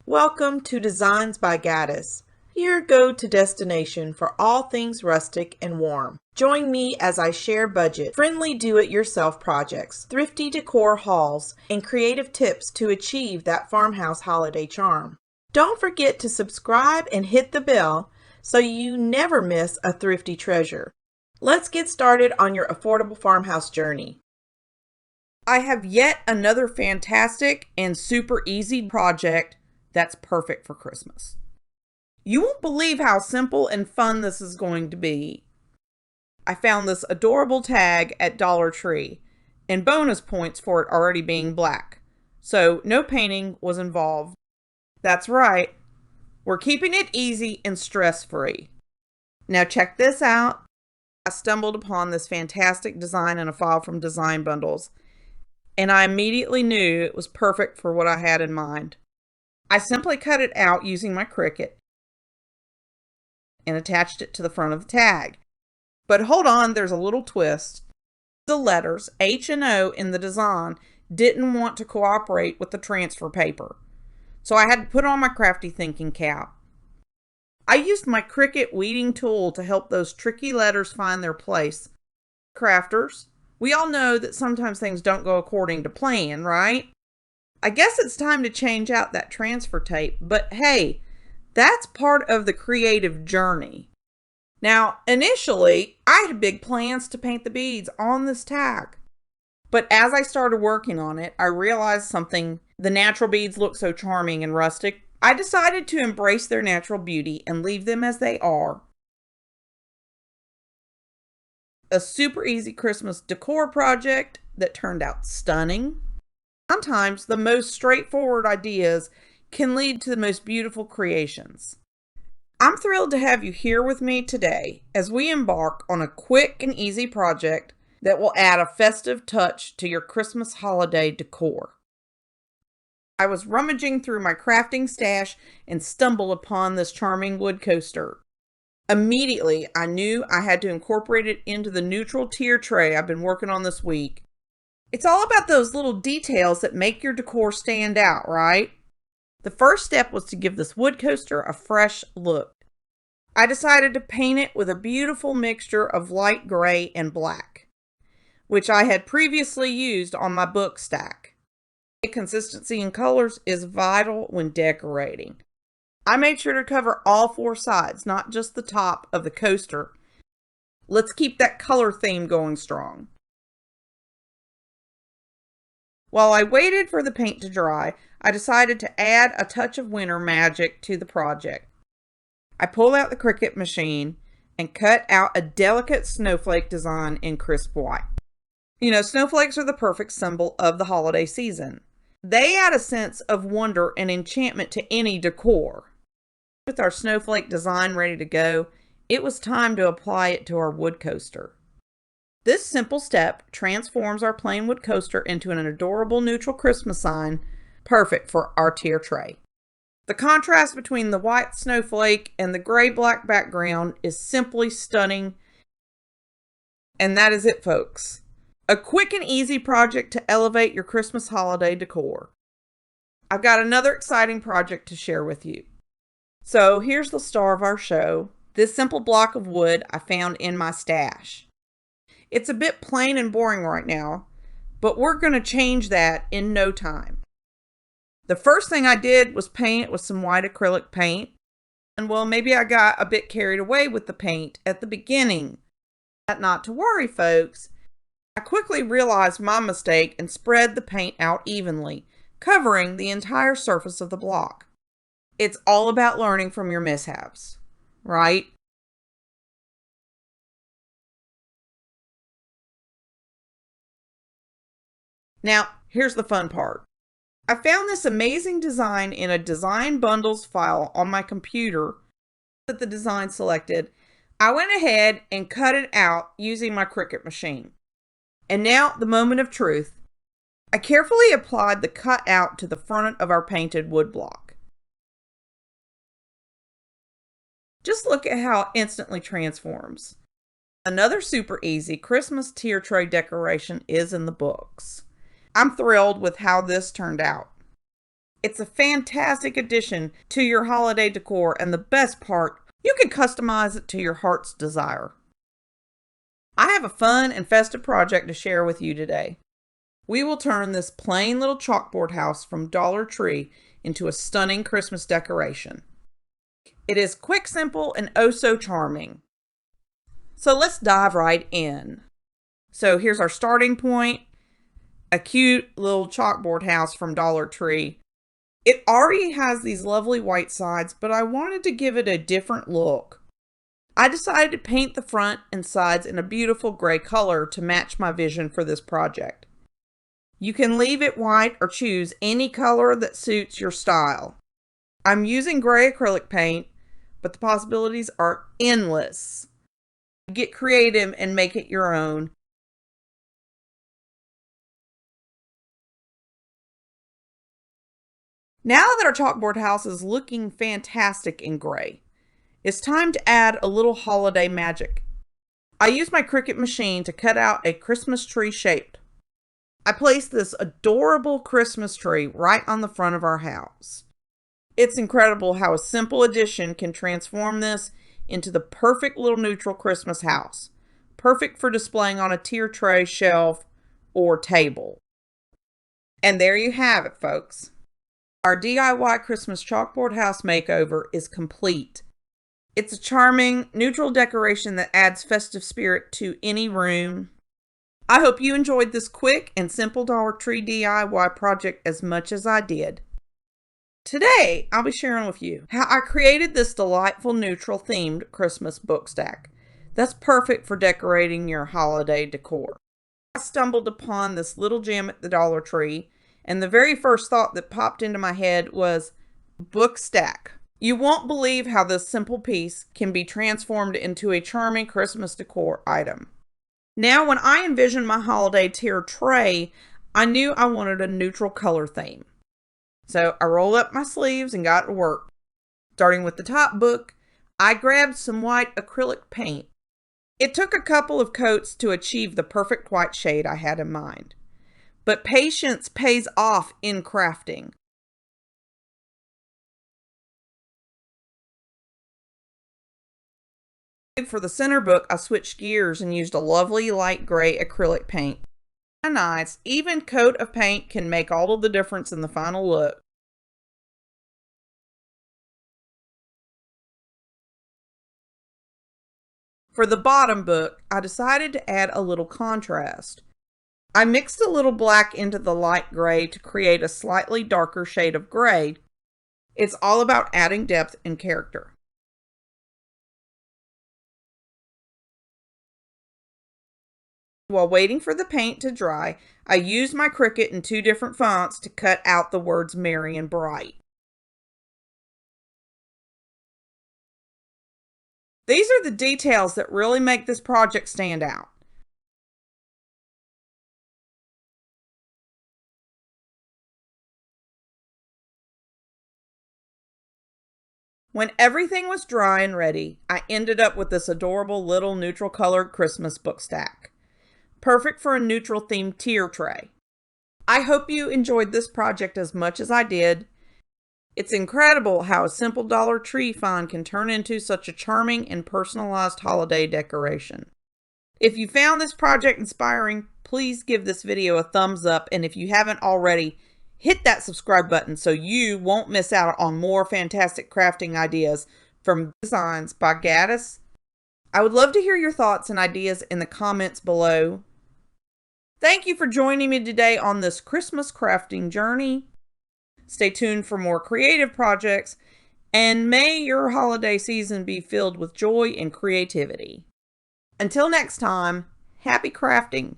Welcome to Designs by Gaddis, your go-to destination for all things rustic and warm. Join me as I share budget-friendly do-it-yourself projects, thrifty decor hauls, and creative tips to achieve that farmhouse holiday charm. Don't forget to subscribe and hit the bell so you never miss a thrifty treasure. Let's get started on your affordable farmhouse journey. I have yet another fantastic and super easy project that's perfect for Christmas. You won't believe how simple and fun this is going to be. I found this adorable tag at Dollar Tree and bonus points for it already being black. So no painting was involved. That's right. We're keeping it easy and stress-free. Now check this out. I stumbled upon this fantastic design in a file from Design Bundles, and I immediately knew it was perfect for what I had in mind. I simply cut it out using my Cricut and attached it to the front of the tag. But hold on, there's a little twist. The letters H and O in the design didn't want to cooperate with the transfer paper, so I had to put on my crafty thinking cap. I used my Cricut weeding tool to help those tricky letters find their place. Crafters, we all know that sometimes things don't go according to plan, right? I guess it's time to change out that transfer tape, but hey, that's part of the creative journey. Now, initially, I had big plans to paint the beads on this tag. But as I started working on it, I realized something. The natural beads look so charming and rustic. I decided to embrace their natural beauty and leave them as they are. A super easy Christmas decor project that turned out stunning. Sometimes the most straightforward ideas can lead to the most beautiful creations. I'm thrilled to have you here with me today as we embark on a quick and easy project that will add a festive touch to your Christmas holiday decor. I was rummaging through my crafting stash and stumbled upon this charming wood coaster. Immediately, I knew I had to incorporate it into the neutral tier tray I've been working on this week. It's all about those little details that make your decor stand out, right? The first step was to give this wood coaster a fresh look. I decided to paint it with a beautiful mixture of light gray and black, which I had previously used on my book stack. Consistency in colors is vital when decorating. I made sure to cover all four sides, not just the top of the coaster. Let's keep that color theme going strong. While I waited for the paint to dry, I decided to add a touch of winter magic to the project. I pulled out the Cricut machine and cut out a delicate snowflake design in crisp white. You know, snowflakes are the perfect symbol of the holiday season. They add a sense of wonder and enchantment to any decor. With our snowflake design ready to go, it was time to apply it to our wood coaster. This simple step transforms our plain wood coaster into an adorable neutral Christmas sign, perfect for our tier tray. The contrast between the white snowflake and the gray-black background is simply stunning. And that is it, folks. A quick and easy project to elevate your Christmas holiday decor. I've got another exciting project to share with you. So here's the star of our show, this simple block of wood I found in my stash. It's a bit plain and boring right now, but we're going to change that in no time. The first thing I did was paint it with some white acrylic paint. And well, maybe I got a bit carried away with the paint at the beginning. Not to worry, folks. I quickly realized my mistake and spread the paint out evenly, covering the entire surface of the block. It's all about learning from your mishaps, right? Now, here's the fun part. I found this amazing design in a Design Bundles file on my computer that the design selected. I went ahead and cut it out using my Cricut machine. And now, the moment of truth. I carefully applied the cutout to the front of our painted wood block. Just look at how it instantly transforms. Another super easy Christmas tier tray decoration is in the books. I'm thrilled with how this turned out. It's a fantastic addition to your holiday decor, and the best part, you can customize it to your heart's desire. I have a fun and festive project to share with you today. We will turn this plain little chalkboard house from Dollar Tree into a stunning Christmas decoration. It is quick, simple, and oh so charming. So let's dive right in. So here's our starting point, a cute little chalkboard house from Dollar Tree. It already has these lovely white sides, but I wanted to give it a different look. I decided to paint the front and sides in a beautiful gray color to match my vision for this project. You can leave it white or choose any color that suits your style. I'm using gray acrylic paint, but the possibilities are endless. Get creative and make it your own. Now that our chalkboard house is looking fantastic in gray, it's time to add a little holiday magic. I used my Cricut machine to cut out a Christmas tree shape. I placed this adorable Christmas tree right on the front of our house. It's incredible how a simple addition can transform this into the perfect little neutral Christmas house, perfect for displaying on a tier tray, shelf, or table. And there you have it, folks. Our DIY Christmas chalkboard house makeover is complete. It's a charming, neutral decoration that adds festive spirit to any room. I hope you enjoyed this quick and simple Dollar Tree DIY project as much as I did. Today, I'll be sharing with you how I created this delightful neutral themed Christmas book stack that's perfect for decorating your holiday decor. I stumbled upon this little gem at the Dollar Tree, and the very first thought that popped into my head was book stack. You won't believe how this simple piece can be transformed into a charming Christmas decor item. Now, when I envisioned my holiday tier tray, I knew I wanted a neutral color theme. So I rolled up my sleeves and got to work. Starting with the top book, I grabbed some white acrylic paint. It took a couple of coats to achieve the perfect white shade I had in mind. But patience pays off in crafting. For the center book, I switched gears and used a lovely light gray acrylic paint. A nice, even coat of paint can make all of the difference in the final look. For the bottom book, I decided to add a little contrast. I mixed a little black into the light gray to create a slightly darker shade of gray. It's all about adding depth and character. While waiting for the paint to dry, I used my Cricut in 2 different fonts to cut out the words merry and bright. These are the details that really make this project stand out. When everything was dry and ready, I ended up with this adorable little neutral colored Christmas book stack. Perfect for a neutral themed tier tray. I hope you enjoyed this project as much as I did. It's incredible how a simple Dollar Tree find can turn into such a charming and personalized holiday decoration. If you found this project inspiring, please give this video a thumbs up, and if you haven't already, hit that subscribe button so you won't miss out on more fantastic crafting ideas from Designs by Gaddis. I would love to hear your thoughts and ideas in the comments below. Thank you for joining me today on this Christmas crafting journey. Stay tuned for more creative projects, and may your holiday season be filled with joy and creativity. Until next time, happy crafting!